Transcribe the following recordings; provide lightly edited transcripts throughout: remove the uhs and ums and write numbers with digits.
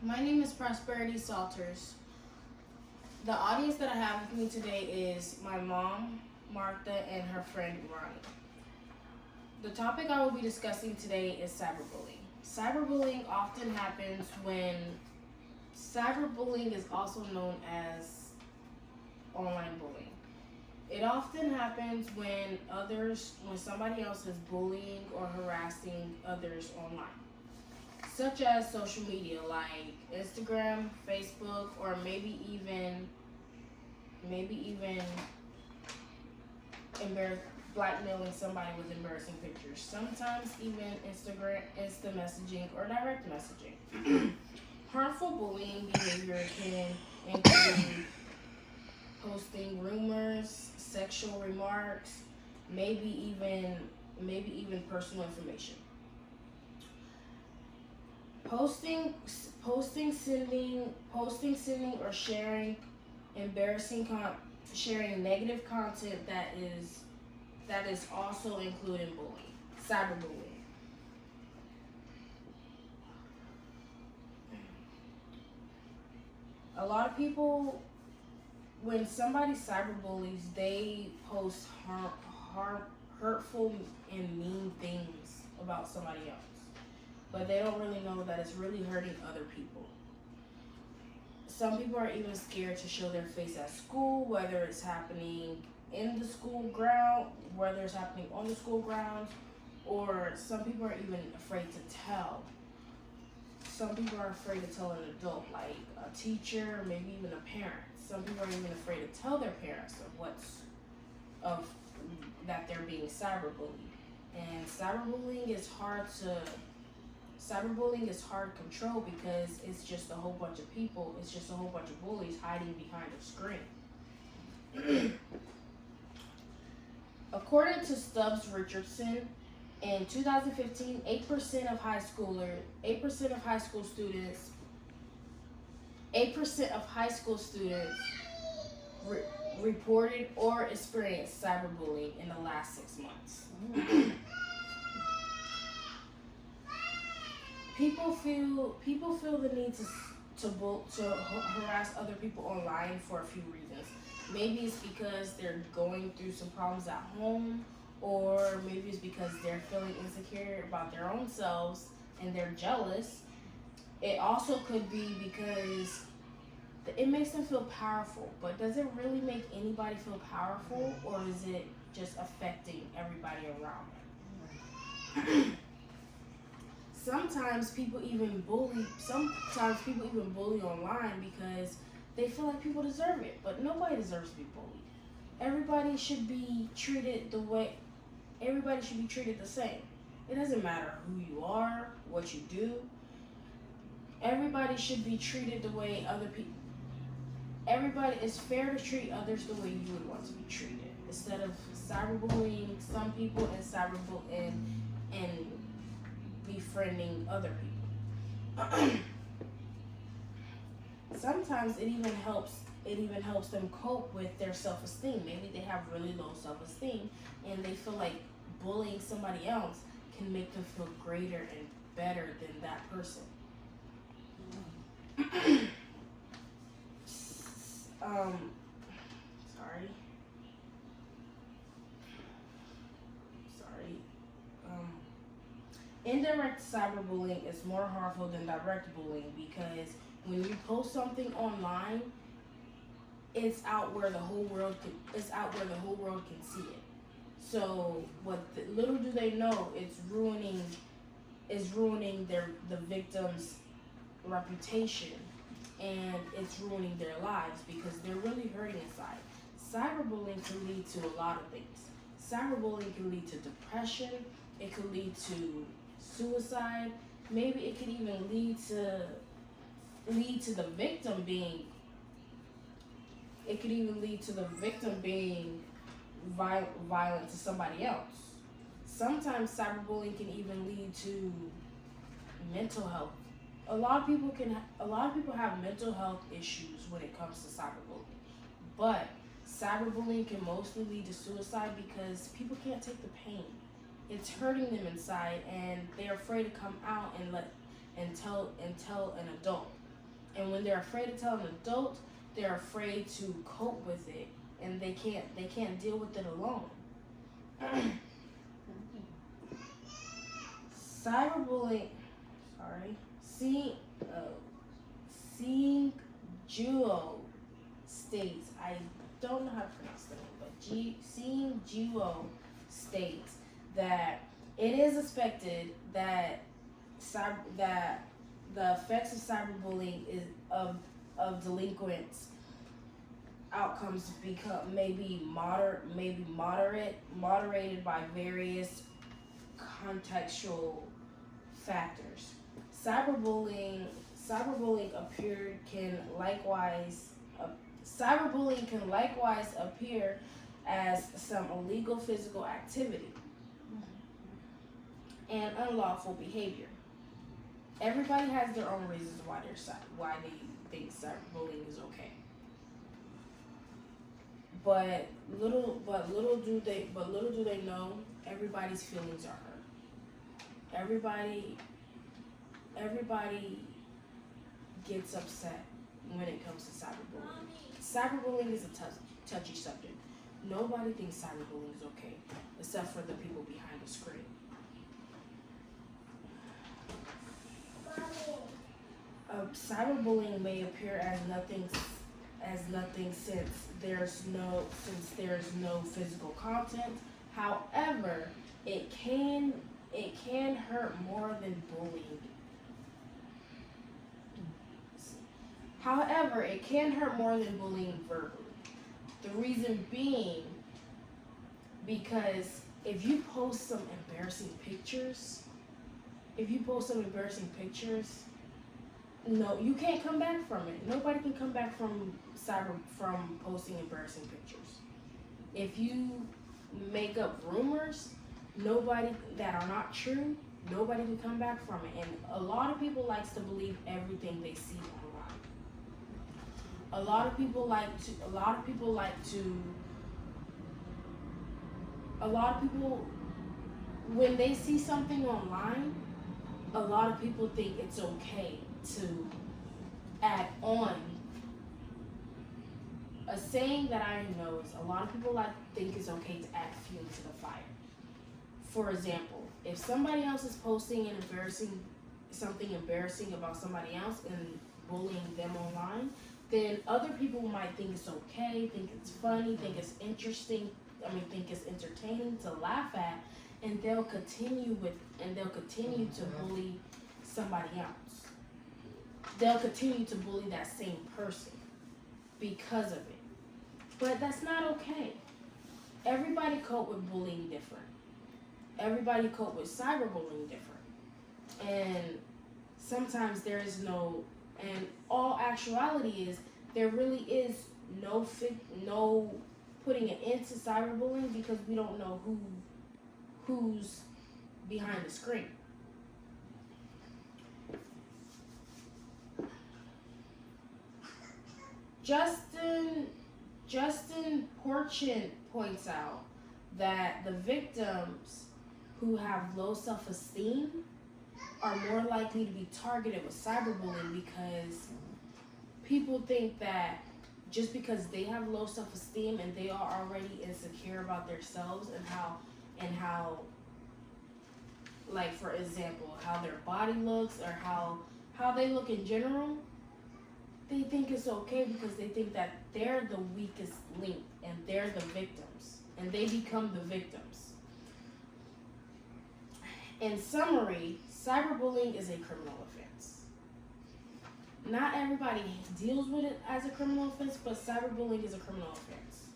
my name is Prosperity Salters. The audience that I have with me today is my mom, Martha, and her friend Ronnie. The topic I will be discussing today is cyberbullying. Cyberbullying often happens when cyberbullying is also known as online bullying. It often happens when somebody else is bullying or harassing others online, such as social media like Instagram, Facebook, or maybe even embarrass blackmailing somebody with embarrassing pictures. Sometimes even instant messaging, or direct messaging. Harmful bullying behavior can include posting rumors, sexual remarks, maybe even personal information. Posting, sending, or sharing negative content that is also included in bullying, cyberbullying. A lot of people, when somebody cyberbullies, they post hurtful and mean things about somebody else, but they don't really know that it's really hurting other people. Some people are even scared to show their face at school, whether it's happening in the school ground, whether it's happening on the school grounds, or some people are even afraid to tell. Some people are afraid to tell an adult, like a teacher, maybe even a parent. Some people are even afraid to tell their parents of that they're being cyberbullied. And cyberbullying is hard to control because it's just a whole bunch of people, it's just a whole bunch of bullies hiding behind a screen. According to Stubbs Richardson, in 2015, 8% of high school students reported or experienced cyberbullying in the last 6 months. People feel the need to harass other people online for a few reasons. Maybe it's because they're going through some problems at home, or maybe it's because they're feeling insecure about their own selves and they're jealous. It also could be because it makes them feel powerful, but does it really make anybody feel powerful, or is it just affecting everybody around them? Sometimes people even bully online because they feel like people deserve it, but nobody deserves to be bullied. Everybody should be treated the same. It doesn't matter who you are, what you do. Everybody should be treated the way it's fair to treat others the way you would want to be treated, instead of cyberbullying some people and befriending other people. Sometimes it even helps them cope with their self-esteem. Maybe they have really low self-esteem and they feel like bullying somebody else can make them feel greater and better than that person. Sorry. Indirect cyberbullying is more harmful than direct bullying because when you post something online, it's out where the whole world can see it. So little do they know, it's ruining the victim's reputation, and it's ruining their lives because they're really hurting inside. Cyberbullying can lead to a lot of things. Cyberbullying can lead to depression. It could lead to suicide. Maybe it could even lead to the victim being. It could even lead to the victim being violent to somebody else. Sometimes cyberbullying can even lead to mental health. A lot of people have mental health issues when it comes to cyberbullying, but cyberbullying can mostly lead to suicide because people can't take the pain. It's hurting them inside, and they're afraid to come out and tell an adult. And when they're afraid to tell an adult, they're afraid to cope with it, and they can't deal with it alone. Cyberbullying, seeing Juo states, I don't know how to pronounce the name, but seeing Juo states that it is expected that the effects of cyberbullying is of delinquents outcomes become moderated by various contextual factors. Cyberbullying cyberbullying can likewise appear as some illegal physical activity and unlawful behavior. Everybody has their own reasons why they think cyberbullying is okay. But little do they know, everybody's feelings are hurt. Everybody gets upset when it comes to cyberbullying. Cyberbullying is a touchy subject. Nobody thinks cyberbullying is okay, except for the people behind the screen. Cyberbullying may appear as nothing since there's no physical content. However, it can hurt more than bullying. Verbally. The reason being because if you post some embarrassing pictures, no, you can't come back from it. Nobody can come back from posting embarrassing pictures. If you make up rumors, that are not true, nobody can come back from it. And a lot of people likes to believe everything they see online. A lot of people when they see something online, a lot of people think it's okay to add on. A saying that I know is a lot of people think it's okay to add fuel to the fire. For example, if somebody else is posting something embarrassing about somebody else and bullying them online, then other people might think it's okay, think it's funny, think it's interesting, think it's entertaining to laugh at, and they'll continue to bully somebody else. They'll continue to bully that same person because of it. But that's not okay. Everybody cope with bullying different. Everybody cope with cyberbullying different. And sometimes and all actuality is, there really is no putting an end to cyberbullying because we don't know who's behind the screen. Justin Porchin points out that the victims who have low self-esteem are more likely to be targeted with cyberbullying because people think that just because they have low self-esteem and they are already insecure about themselves and how like, for example, how their body looks or how they look in general, they think it's okay because they think that they're the weakest link and they're the victims and they become the victims. In summary, cyberbullying is a criminal offense. Not everybody deals with it as a criminal offense, but cyberbullying is a criminal offense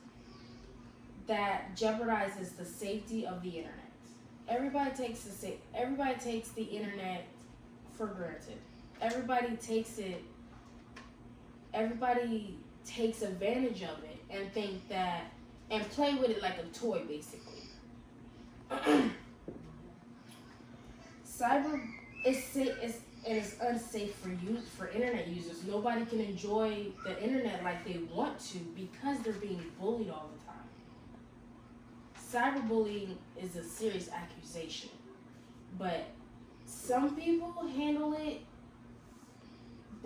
that jeopardizes the safety of the internet. Everybody takes the internet for granted. Everybody takes advantage of it and play with it like a toy, basically. Cyber is unsafe for internet users. Nobody can enjoy the internet like they want to because they're being bullied all the time. Cyberbullying is a serious accusation, but some people handle it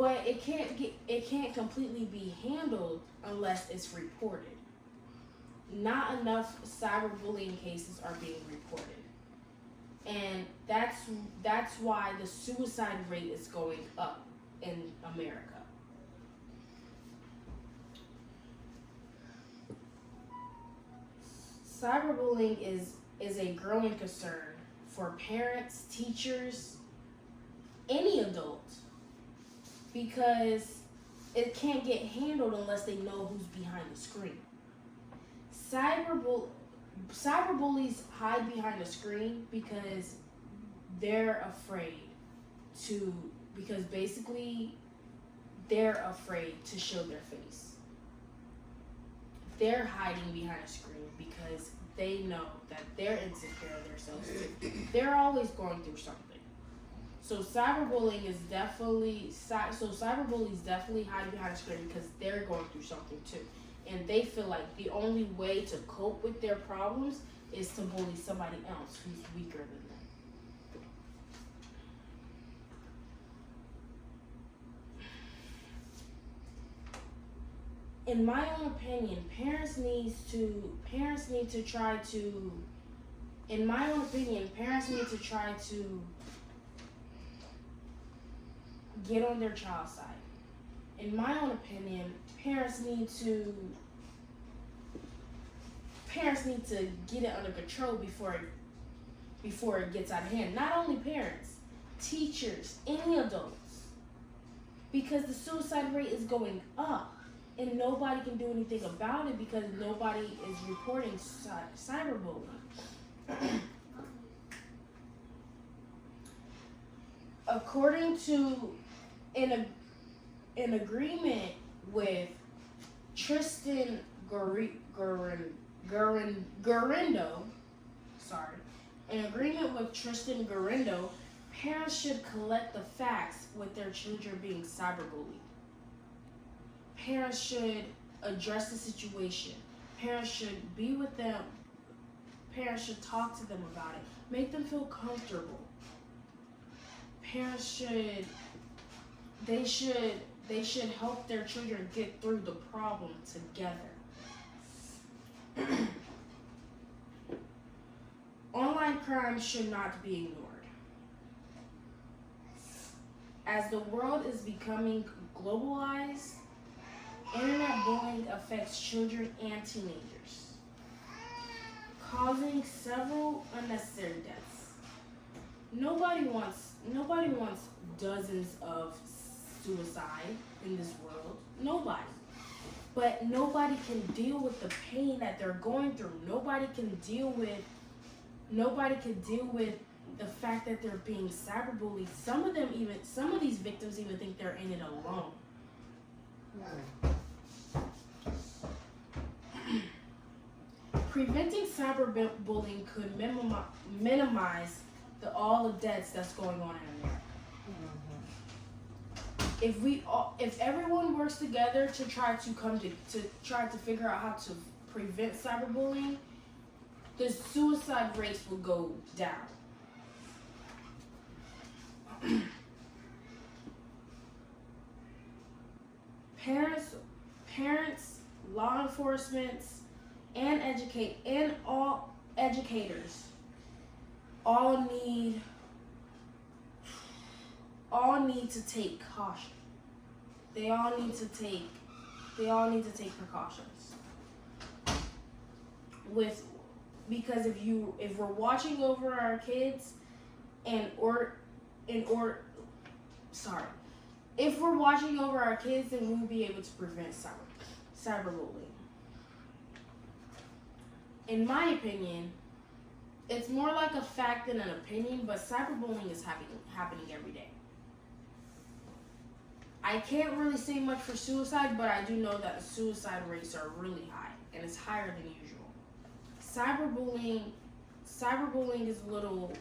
but it can't completely be handled unless it's reported. Not enough cyberbullying cases are being reported, and that's why the suicide rate is going up in America. Cyberbullying is a growing concern for parents, teachers, any adult, because it can't get handled unless they know who's behind the screen. Cyberbullies hide behind the screen because they're afraid because basically they're afraid to show their face. They're hiding behind a screen because they know that they're insecure of themselves too. They're always going through something. So cyberbullies definitely hide behind a screen because they're going through something too. And they feel like the only way to cope with their problems is to bully somebody else who's weaker than them. In my own opinion, parents need to try to get on their child's side. In my own opinion, parents need to get it under control before it gets out of hand. Not only parents, teachers, any adults, because the suicide rate is going up. And nobody can do anything about it because nobody is reporting cyberbullying. According to an agreement with Tristan Garrindo, parents should collect the facts with their children being cyberbullied. Parents should address the situation. Parents should be with them. Parents should talk to them about it. Make them feel comfortable. Parents should help their children get through the problem together. Online crime should not be ignored. As the world is becoming globalized, internet bullying affects children and teenagers, causing several unnecessary deaths. Nobody wants dozens of suicide in this world. Nobody. But nobody can deal with the pain that they're going through. Nobody can deal with the fact that they're being cyberbullied. Some of these victims even think they're in it alone. Preventing cyberbullying could minimize all the deaths that's going on in America. If everyone works together to try to figure out how to prevent cyberbullying, the suicide rates will go down. Parents, law enforcement, and all educators all need to take caution. They all need to take precautions. Because if we're watching over our kids if we're watching over our kids, then we'll be able to prevent cyberbullying. In my opinion, it's more like a fact than an opinion, but cyberbullying is happening every day. I can't really say much for suicide, but I do know that the suicide rates are really high, and it's higher than usual. Cyberbullying is a little...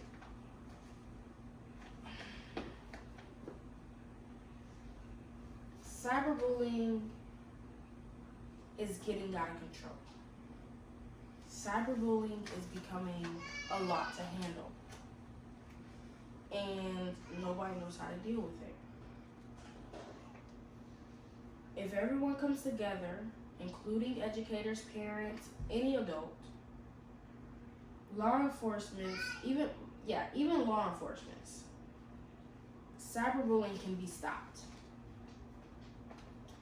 Cyberbullying is getting out of control. Cyberbullying is becoming a lot to handle, and nobody knows how to deal with it. If everyone comes together, including educators, parents, any adult, law enforcement, even law enforcement, cyberbullying can be stopped.